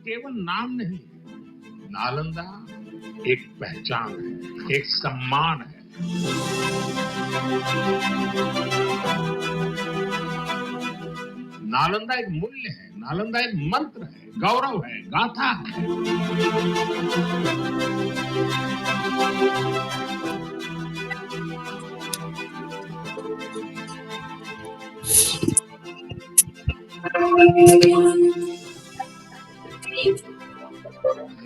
केवल नाम नहीं, नालंदा एक पहचान है, एक सम्मान है। नालंदा एक मूल्य है, नालंदा एक मंत्र है, गौरव है, गाथा है।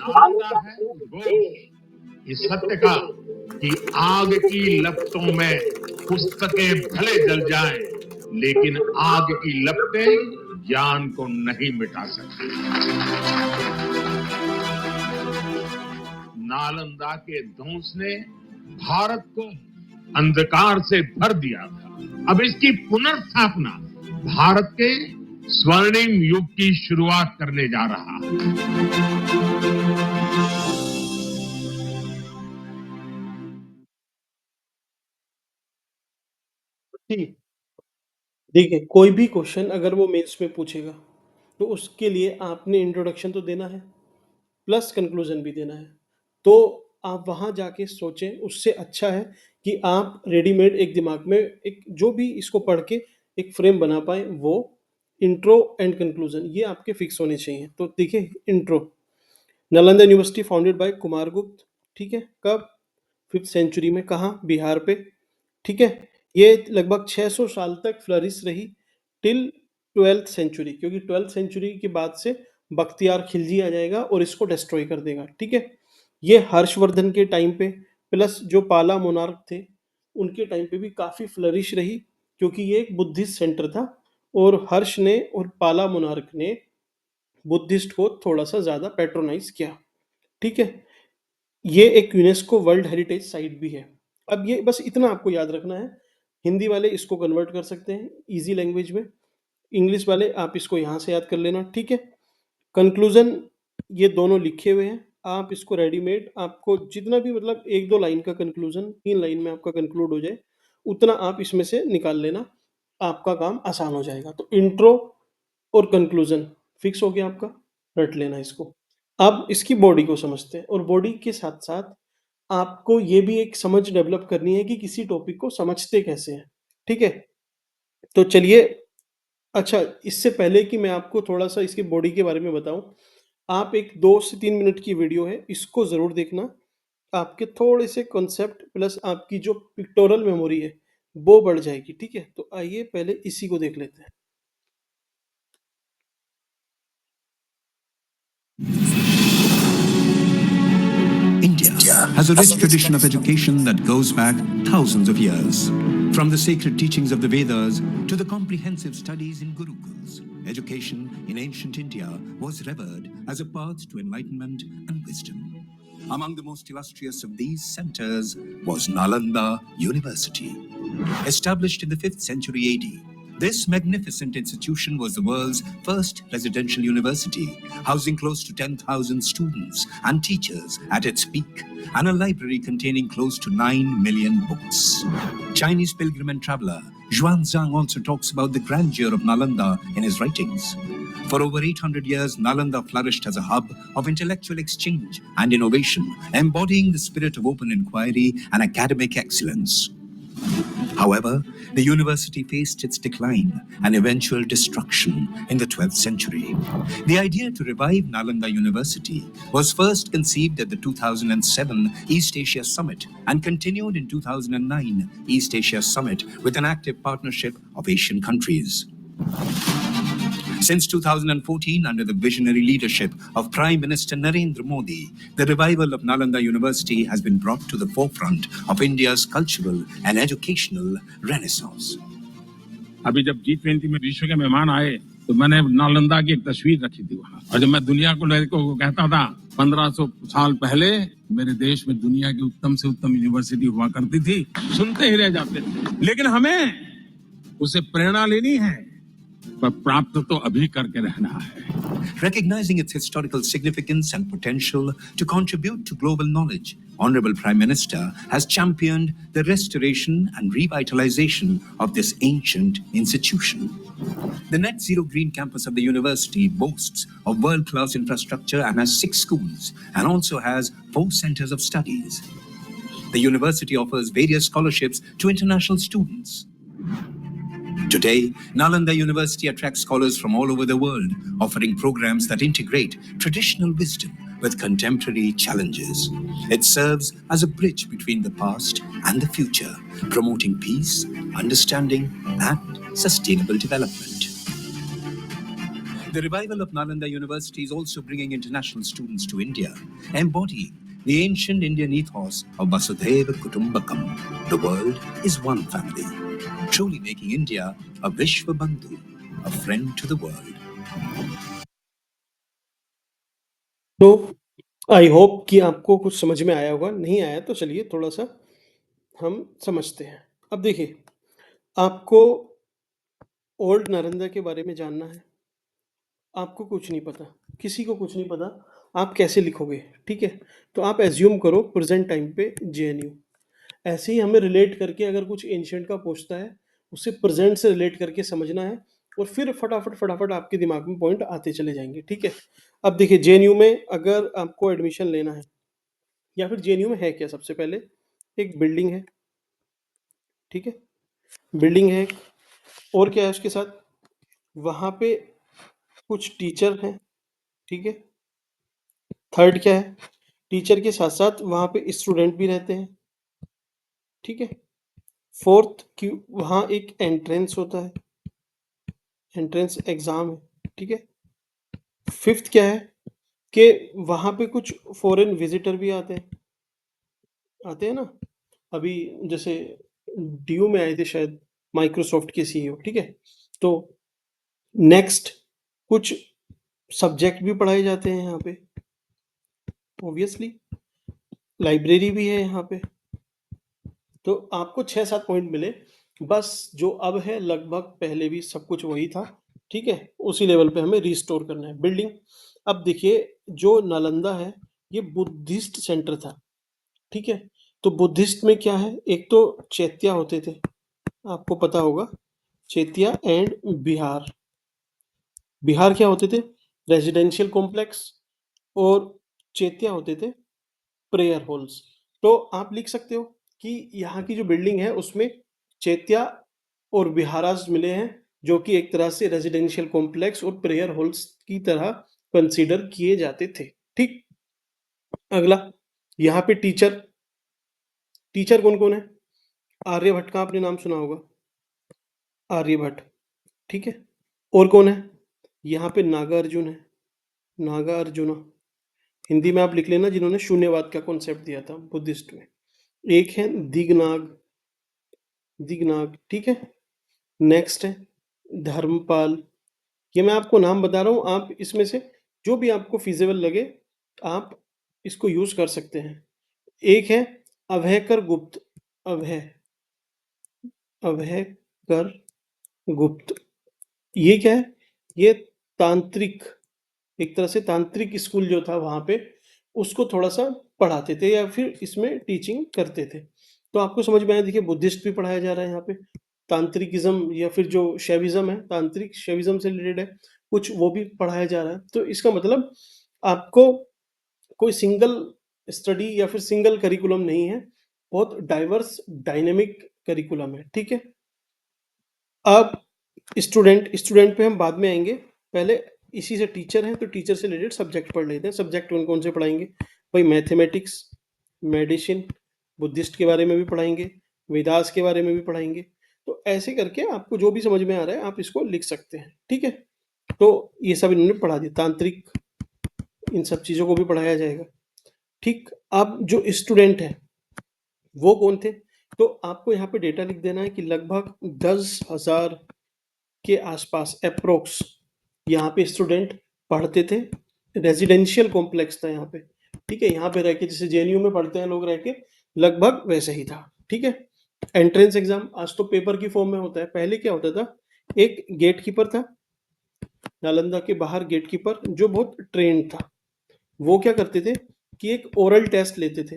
नालंदा है बोझ इस सत्य का कि आग की लपटों में पुस्तकें भले जल जाएं, लेकिन आग की लपटें ज्ञान को नहीं मिटा सकती। नालंदा के ध्वंस ने भारत को अंधकार से भर दिया था। अब इसकी पुनर्स्थापना भारत के स्वर्णिम युग की शुरुआत करने जा रहा है। देखिए, कोई भी क्वेश्चन अगर वो मेंस में पूछेगा तो उसके लिए आपने इंट्रोडक्शन तो देना है प्लस कंक्लूजन भी देना है। तो आप वहां जाके सोचें, उससे अच्छा है कि आप रेडीमेड एक दिमाग में एक जो भी इसको पढ़ के एक फ्रेम बना पाए, वो इंट्रो एंड कंक्लूजन ये आपके फिक्स होने चाहिए। तो देखिए, intro, Nalanda university founded by Kumar गुप्त, ठीक है, कब, 5th सेंचुरी में, कहाँ, बिहार पे, ठीक है। ये लगभग 600 साल तक फ्लरिश रही टिल 12th सेंचुरी, क्योंकि 12th सेंचुरी के बाद से बख्तियार खिलजी आ जाएगा और इसको डिस्ट्रॉय कर देगा, ठीक है। ये हर्षवर्धन के टाइम पे प्लस जो पाला मोनार्क थे उनके टाइम पे भी काफ़ी फ्लरिश रही, क्योंकि ये एक बुद्धिस्ट सेंटर था और हर्ष ने और पाला मोनार्क ने बुद्धिस्ट को थोड़ा सा ज़्यादा पैट्रोनाइज किया, ठीक है। ये एक यूनेस्को वर्ल्ड हेरिटेज साइट भी है। अब ये बस इतना आपको याद रखना है। हिंदी वाले इसको कन्वर्ट कर सकते हैं इजी लैंग्वेज में, इंग्लिश वाले आप इसको यहाँ से याद कर लेना, ठीक है। कंक्लूजन ये दोनों लिखे हुए हैं, आप इसको रेडीमेड, आपको जितना भी मतलब 1-2 लाइन का कंक्लूजन 3 लाइन में आपका कंक्लूड हो जाए उतना आप इसमें से निकाल लेना, आपका काम आसान हो जाएगा। तो इंट्रो और कंक्लूजन फिक्स हो गया आपका, रट लेना इसको। अब इसकी बॉडी को समझते हैं और बॉडी के साथ साथ आपको ये भी एक समझ डेवलप करनी है कि किसी टॉपिक को समझते कैसे हैं, ठीक है। तो चलिए, अच्छा, इससे पहले कि मैं आपको थोड़ा सा इसकी बॉडी के बारे में बताऊं, आप एक 2 से 3 मिनट की वीडियो है, इसको ज़रूर देखना। आपके थोड़े से कॉन्सेप्ट प्लस आपकी जो पिक्टोरल मेमोरी है वो बढ़ जाएगी, ठीक है। तो आइए पहले इसी को देख लेते हैं। India has a rich tradition of education that goes back thousands of years. From the sacred teachings of the Vedas to the comprehensive studies in Gurukuls, education in ancient India was revered as a path to enlightenment and wisdom. Among the most illustrious of these centers was Nalanda University. Established in the 5th century AD, this magnificent institution was the world's first residential university, housing close to 10,000 students and teachers at its peak, and a library containing close to 9 million books. Chinese pilgrim and traveler Xuanzang also talks about the grandeur of Nalanda in his writings. For over 800 years, Nalanda flourished as a hub of intellectual exchange and innovation, embodying the spirit of open inquiry and academic excellence. However, the university faced its decline and eventual destruction in the 12th century. The idea to revive Nalanda University was first conceived at the 2007 East Asia Summit and continued in 2009 East Asia Summit with an active partnership of Asian countries. Since 2014, under the visionary leadership of Prime Minister Narendra Modi, the revival of Nalanda University has been brought to the forefront of India's cultural and educational renaissance. अभी जब G20 में विश्व के मेहमान आए तो मैंने नालंदा की एक तस्वीर रखी थी वहां, और जब मैं दुनिया को कहता था 1500 साल पहले मेरे देश में दुनिया की उत्तम से उत्तम यूनिवर्सिटी हुआ करती थी, सुनते ही रह जाते थे। लेकिन हमें उसे प्रेरणा लेनी है, पर प्राप्त तो अभी करके रहना है। Recognizing its historical significance and potential to contribute to global knowledge, Honorable Prime Minister has championed the restoration and revitalization of this ancient institution. The Net Zero Green campus of the university boasts of world-class infrastructure and has 6 schools and also has 4 centers of studies. The university offers various scholarships to international students. Today, Nalanda University attracts scholars from all over the world, offering programs that integrate traditional wisdom with contemporary challenges. It serves as a bridge between the past and the future, promoting peace, understanding, and sustainable development. The revival of Nalanda University is also bringing international students to India, embodying the ancient Indian ethos of Vasudhaiva Kutumbakam. The world is one family, truly making India a Vishwa Bandhu, a friend to the world. तो I hope कि आपको कुछ समझ में आया होगा, नहीं आया तो चलिए थोड़ा-सा हम समझते हैं। अब देखिए, आपको ओल्ड नालंदा के बारे में जानना है, आपको कुछ नहीं पता, किसी को कुछ नहीं पता, आप कैसे लिखोगे, ठीक है? तो आप एज़्यूम करो प्रेज़ेंट टाइम पे जेएनयू। ऐसे ही हमें रिलेट करके अगर कुछ एंशिएंट का पूछता है, उसे प्रेज़ेंट से रिलेट करके समझना है और फिर फटाफट आपके दिमाग में पॉइंट आते चले जाएँगे, ठीक है? अब देखिए जेएनयू में अगर आपको एडमिशन लेना है या फिर जेएनयू में है क्या सबसे पहले? एक बिल्डिंग है, ठीक है? बिल्डिंग है और क्या है उसके साथ? वहाँ पे कुछ टीचर हैं, ठीक है? थर्ड क्या है? टीचर के साथ-साथ वहाँ पे स्टूडेंट भी रहते हैं, ठीक है? फोर्थ कि वहाँ एक एंट्रेंस होता है, एंट्रेंस एग्ज़ाम है, ठीक है? फिफ्थ क्या है कि वहाँ पे कुछ फॉरेन विज़िटर भी आते हैं ना? अभी जैसे डीयू में आए थे शायद माइक्रोसॉफ्ट के सीईओ, ठीक है? तो नेक्स्ट कुछ सब्जेक्ट भी पढ़ाए जाते हैं यहाँ पे, ऑब्वियसली लाइब्रेरी भी है यहाँ पे। तो आपको 6-7 पॉइंट मिले, बस जो अब है लगभग पहले भी सब कुछ वही था, ठीक है? उसी लेवल पे हमें रिस्टोर करना है। बिल्डिंग, अब देखिए जो नालंदा है, ये बुद्धिस्ट सेंटर था, ठीक है? तो बुद्धिस्ट में क्या है, एक तो चैत्या होते थे, आपको पता होगा, चैत्या एंड बिहार। बिहार क्या होते थे? रेजिडेंशियल कॉम्प्लेक्स और चैत्या होते थे प्रेयर हॉल्स। तो आप लिख सकते हो कि यहाँ की जो बिल्डिंग है उसमें चैत्या और विहारास मिले हैं, जो कि एक तरह से रेजिडेंशियल कॉम्प्लेक्स और प्रेयर हॉल्स की तरह कंसीडर किए जाते थे, ठीक? अगला, यहाँ पे टीचर कौन-कौन है? आर्यभट्ट का आपने नाम सुना होगा, आर्यभट्ट, ठीक है? और कौन है? यहाँ पे नागार्जुन है, नागार्जुना। हिंदी में आप लिख लेना, जिन्होंने शून्यवाद का कॉन्सेप्ट दिया था बुद्धिस्ट में। एक है दिगनाग, ठीक है? नेक्स्ट है धर्मपाल। ये मैं आपको नाम बता रहा हूँ, आप इसमें से जो भी आपको फिजिबल लगे आप इसको यूज कर सकते हैं। एक है अभयकर गुप्त, अभयकर गुप्त। ये क्या है? ये तांत्रिक, एक तरह से तांत्रिक स्कूल जो था वहाँ पे उसको थोड़ा-सा पढ़ाते थे या फिर इसमें टीचिंग करते थे। तो आपको समझ में आया, देखिए बुद्धिस्ट भी पढ़ाया जा रहा है यहाँ पे, तांत्रिकिज़्म या फिर जो शैविज़्म है, तांत्रिक शैविज़्म से रिलेटेड है, कुछ वो भी पढ़ाया जा रहा है। तो इसका मतलब आपको कोई सिंगल स्टडी या फिर सिंगल करिकुलम नहीं है, बहुत डाइवर्स डायनामिक करिकुलम है, ठीक है? अब स्टूडेंट पे हम बाद में आएँगे। पहले इसी से टीचर हैं, तो टीचर से रिलेटेड सब्जेक्ट पढ़ लेते हैं। सब्जेक्ट कौन-कौन से पढ़ाएँगे? भाई मैथमेटिक्स, मेडिसिन, बुद्धिस्ट के बारे में भी पढ़ाएँगे, वेदास के बारे में भी पढ़ाएँगे। तो ऐसे करके आपको जो भी समझ में आ रहा है, आप इसको लिख सकते हैं, ठीक है? तो ये सब इन्होंने पढ़ा दिया, तांत्रिक, इन सब चीज़ों को भी पढ़ाया जाएगा, ठीक? अब जो स्टूडेंट हैं, वो कौन थे? तो आपको यहाँ पे डेटा लिख देना है कि लगभग 10,000 के आसपास एप्रोक्स यहाँ पे स्टूडेंट पढ़ते थे। रेजिडेंशियल कॉम्प्लेक्स था यहाँ पे, ठीक है? यहाँ पे रह के जैसे जेएनयू में पढ़ते हैं लोग रह के, लगभग वैसे ही था, ठीक है? एंट्रेंस एग्जाम आज तो पेपर की फॉर्म में होता है, पहले क्या होता था, एक गेटकीपर था, नालंदा के बाहर गेटकीपर जो बहुत ट्रेंड था। वो क्या करते थे कि एक ओरल टेस्ट लेते थे,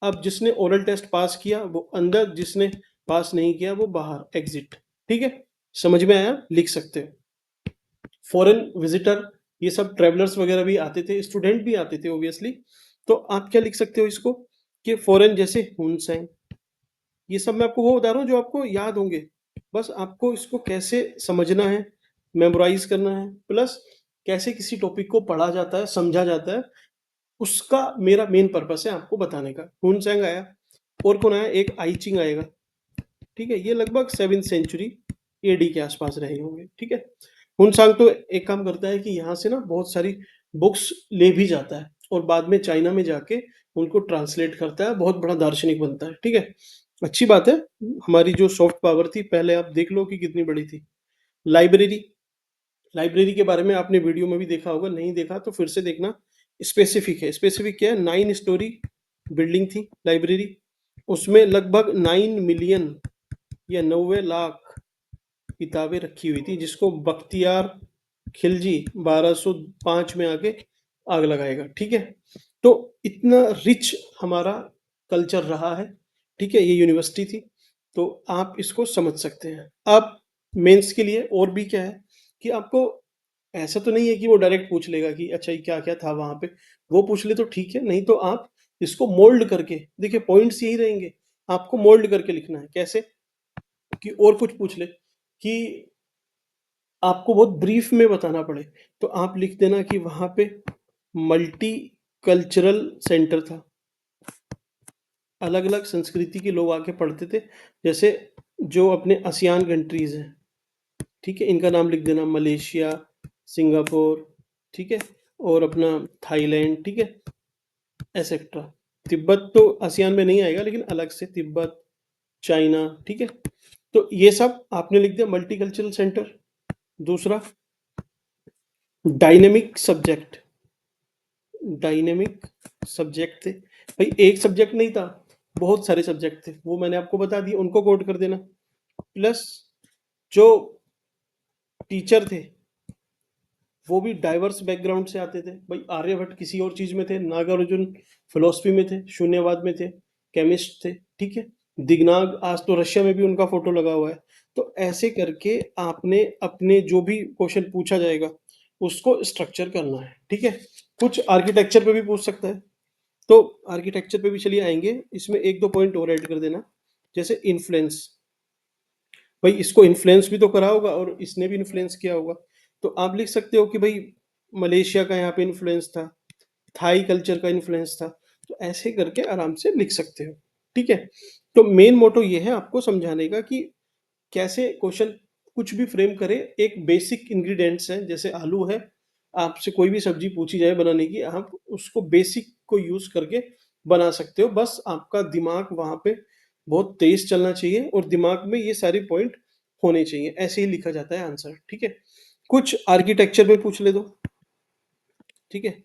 अब जिसने ओरल टेस्ट पास किया वो अंदर, जिसने पास नहीं किया वो बाहर, एग्जिट। ठीक है, समझ में आया? लिख सकते हो। फॉरेन विजिटर, ये सब ट्रेवलर्स वगैरह भी आते थे, स्टूडेंट भी आते थे ऑब्वियसली। तो आप क्या लिख सकते हो इसको कि फॉरेन, जैसे हुनसेन, ये सब मैं आपको वो बता रहा हूँ जो आपको याद होंगे। बस आपको इसको कैसे समझना है, मेमोराइज करना है, प्लस कैसे किसी टॉपिक को पढ़ा जाता है, समझा जाता है, उसका मेरा मेन पर्पस है आपको बताने का। हुनसेंग आया, और कौन आया? एक आई चिंग आएगा। ठीक है, ये लगभग 7th सेंचुरी एडी के आसपास रहे होंगे। ठीक है, हुनसांग तो एक काम करता है कि यहाँ से ना बहुत सारी बुक्स ले भी जाता है और बाद में चाइना में जाके उनको ट्रांसलेट करता है, बहुत बड़ा दार्शनिक बनता है। ठीक है, अच्छी बात है। हमारी जो सॉफ्ट पावर थी, पहले आप देख लो कि कितनी बड़ी थी। लाइब्रेरी, लाइब्रेरी के बारे में आपने वीडियो में भी देखा होगा, नहीं देखा तो फिर से देखना। स्पेसिफिक है, स्पेसिफिक क्या है? 9 स्टोरी बिल्डिंग थी लाइब्रेरी, उसमें लगभग 9 मिलियन या 90 लाख किताबें रखी हुई थी, जिसको बख्तियार खिलजी 1205 में आके आग लगाएगा। ठीक है, तो इतना रिच हमारा कल्चर रहा है। ठीक है, ये यूनिवर्सिटी थी, तो आप इसको समझ सकते हैं। अब मेंस के लिए और भी क्या है कि आपको ऐसा तो नहीं है कि वो डायरेक्ट पूछ लेगा कि अच्छा ये क्या क्या था वहां पे, वो पूछ ले तो ठीक है, नहीं तो आप इसको मोल्ड करके, देखिए पॉइंट्स यही रहेंगे, आपको मोल्ड करके लिखना है। कैसे कि और कुछ पूछ ले कि आपको बहुत ब्रीफ में बताना पड़े, तो आप लिख देना कि वहां पे मल्टी कल्चरल सेंटर था, अलग अलग संस्कृति के लोग आके पढ़ते थे। जैसे जो अपने आसियान कंट्रीज हैं, ठीक है, इनका नाम लिख देना, मलेशिया, सिंगापुर, ठीक है, और अपना थाईलैंड, ठीक है, एसेट्रा। तिब्बत तो आसियान में नहीं आएगा, लेकिन अलग से तिब्बत, चाइना, ठीक है। तो ये सब आपने लिख दिया, मल्टीकल्चरल सेंटर। दूसरा, डायनेमिक सब्जेक्ट, डायनेमिक सब्जेक्ट थे भाई, एक सब्जेक्ट नहीं था, बहुत सारे सब्जेक्ट थे, वो मैंने आपको बता दिया, उनको कोड कर देना। प्लस जो टीचर थे वो भी डाइवर्स बैकग्राउंड से आते थे भाई, आर्यभट्ट किसी और चीज में थे, नागार्जुन फिलोसफी में थे, शून्यवाद में थे, केमिस्ट थे, ठीक है। दिगनाग आज तो रशिया में भी उनका फोटो लगा हुआ है। तो ऐसे करके आपने अपने जो भी क्वेश्चन पूछा जाएगा उसको स्ट्रक्चर करना है, ठीक है। कुछ आर्किटेक्चर पे भी पूछ सकता है, तो आर्किटेक्चर पे भी चलिए आएंगे, इसमें एक दो पॉइंट और ऐड कर देना। जैसे इन्फ्लुएंस, भाई इसको इन्फ्लुएंस भी तो करा होगा और इसने भी इन्फ्लुएंस किया होगा, तो आप लिख सकते हो कि भाई मलेशिया का यहाँ पे इन्फ्लुएंस था, थाई कल्चर का इन्फ्लुएंस था। तो ऐसे करके आराम से लिख सकते हो, ठीक है। तो मेन मोटो ये है आपको समझाने का कि कैसे क्वेश्चन कुछ भी फ्रेम करे। एक बेसिक इंग्रेडिएंट्स है, जैसे आलू है, आपसे कोई भी सब्जी पूछी जाए बनाने की, आप उसको बेसिक को यूज करके बना सकते हो। बस आपका दिमाग वहां पे बहुत तेज चलना चाहिए और दिमाग में ये सारे पॉइंट होने चाहिए, ऐसे ही लिखा जाता है आंसर, ठीक है। कुछ आर्किटेक्चर में पूछ ले दो, ठीक है,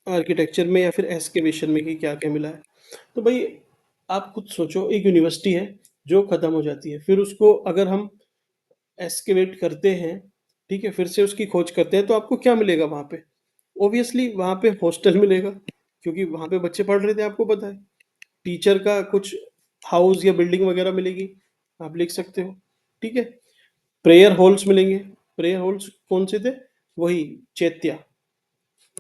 आर्किटेक्चर में या फिर एस्केवेशन में कि क्या क्या मिला है। तो भाई आप खुद सोचो, एक यूनिवर्सिटी है जो खत्म हो जाती है, फिर उसको अगर हम एस्केवेट करते हैं, ठीक है, फिर से उसकी खोज करते हैं, तो आपको क्या मिलेगा वहां पे? ऑब्वियसली वहां पे हॉस्टल मिलेगा, क्योंकि वहां पे बच्चे पढ़ रहे थे, आपको पता है। टीचर का कुछ हाउस या बिल्डिंग वगैरह मिलेगी, आप लिख सकते हो, ठीक है। प्रेयर हॉल्स मिलेंगे, प्रेयर हॉल्स कौन से थे? वही चैत्या,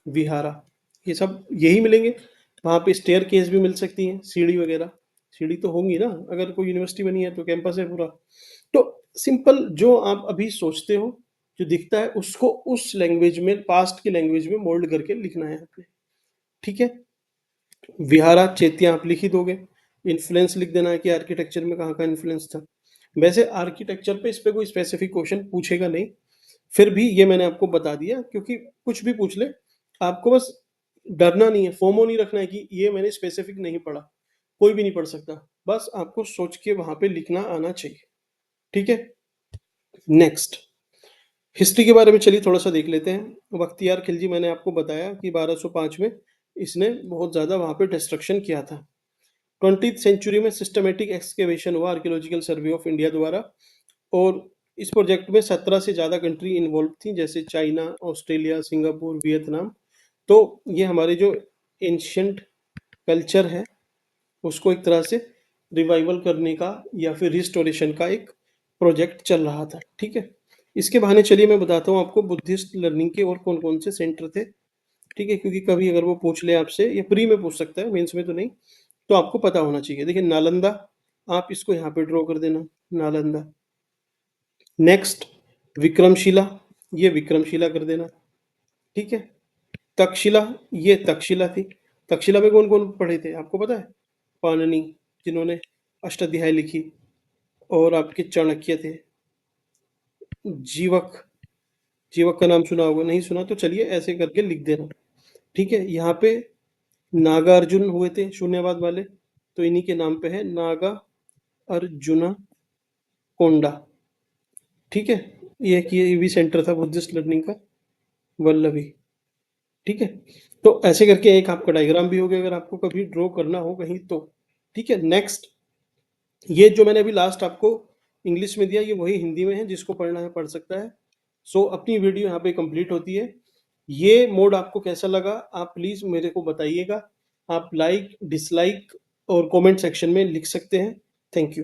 विहारा, ये सब यही मिलेंगे। वहां पे स्टेयर केस भी मिल सकती हैं, सीढ़ी वगैरह, सीढ़ी तो होंगी ना, अगर कोई यूनिवर्सिटी बनी है तो, कैंपस है पूरा। तो सिंपल जो आप अभी सोचते हो, जो दिखता है, उसको उस लैंग्वेज में, पास्ट की लैंग्वेज में मोल्ड करके लिखना है आपने, ठीक है। विहारा चैत्या आप लिख ही दोगे। इन्फ्लुएंस लिख देना है कि आर्किटेक्चर में कहाँ का इन्फ्लुएंस था। वैसे आर्किटेक्चर पे इस पे कोई स्पेसिफिक क्वेश्चन पूछेगा नहीं, फिर भी ये मैंने आपको बता दिया, क्योंकि कुछ भी पूछ ले, आपको बस डरना नहीं है, फोमो नहीं रखना है कि ये मैंने स्पेसिफिक नहीं पढ़ा। कोई भी नहीं पढ़ सकता, बस आपको सोच के वहां पे लिखना आना चाहिए, ठीक है। नेक्स्ट, हिस्ट्री के बारे में चलिए थोड़ा सा देख लेते हैं। बख्तियार खिलजी, मैंने आपको बताया कि 1205 में इसने बहुत ज़्यादा वहाँ पे डिस्ट्रक्शन किया था। 20th सेंचुरी में सिस्टमेटिक एक्सकेवेशन हुआ आर्कियोलॉजिकल सर्वे ऑफ इंडिया द्वारा, और इस प्रोजेक्ट में 17 से ज़्यादा कंट्री इन्वॉल्व थी, जैसे चाइना, ऑस्ट्रेलिया, सिंगापुर, वियतनाम। तो ये हमारे जो एंशियंट कल्चर है उसको एक तरह से रिवाइवल करने का या फिर रिस्टोरेशन का एक प्रोजेक्ट चल रहा था, ठीक है। इसके बहाने चलिए मैं बताता हूँ आपको बुद्धिस्ट लर्निंग के और कौन कौन से सेंटर थे, ठीक है, क्योंकि कभी अगर वो पूछ ले आपसे, या प्री में पूछ सकता है, मेंस में तो नहीं, तो आपको पता होना चाहिए। देखिए नालंदा, आप इसको यहाँ पे ड्रॉ कर देना, नालंदा। नेक्स्ट विक्रमशिला, ये विक्रमशिला कर देना, ठीक है। तक्षशिला, ये तक्षशिला थी। तक्षशिला में कौन कौन पढ़े थे आपको पता है? पाणिनि, जिन्होंने अष्टाध्यायी लिखी, और आपके चाणक्य थे। जीवक, जीवक का नाम सुना होगा, नहीं सुना तो चलिए ऐसे करके लिख देना, ठीक है। यहाँ पे नागार्जुन हुए थे शून्यवाद वाले, तो इन्हीं के नाम पे है नागा अर्जुना कोंडा, ठीक है। ये भी सेंटर था बुद्धिस्ट लर्निंग का, वल्लभी, ठीक है। तो ऐसे करके एक आपका डायग्राम भी हो गया अगर आपको कभी ड्रॉ करना हो कहीं तो, ठीक है। नेक्स्ट, ये जो मैंने अभी लास्ट आपको इंग्लिश में दिया, ये वही हिंदी में है, जिसको पढ़ना है पढ़ सकता है। सो अपनी वीडियो यहाँ पे कंप्लीट होती है। ये मोड आपको कैसा लगा आप प्लीज मेरे को बताइएगा, आप लाइक डिसलाइक और कमेंट सेक्शन में लिख सकते हैं। Thank you.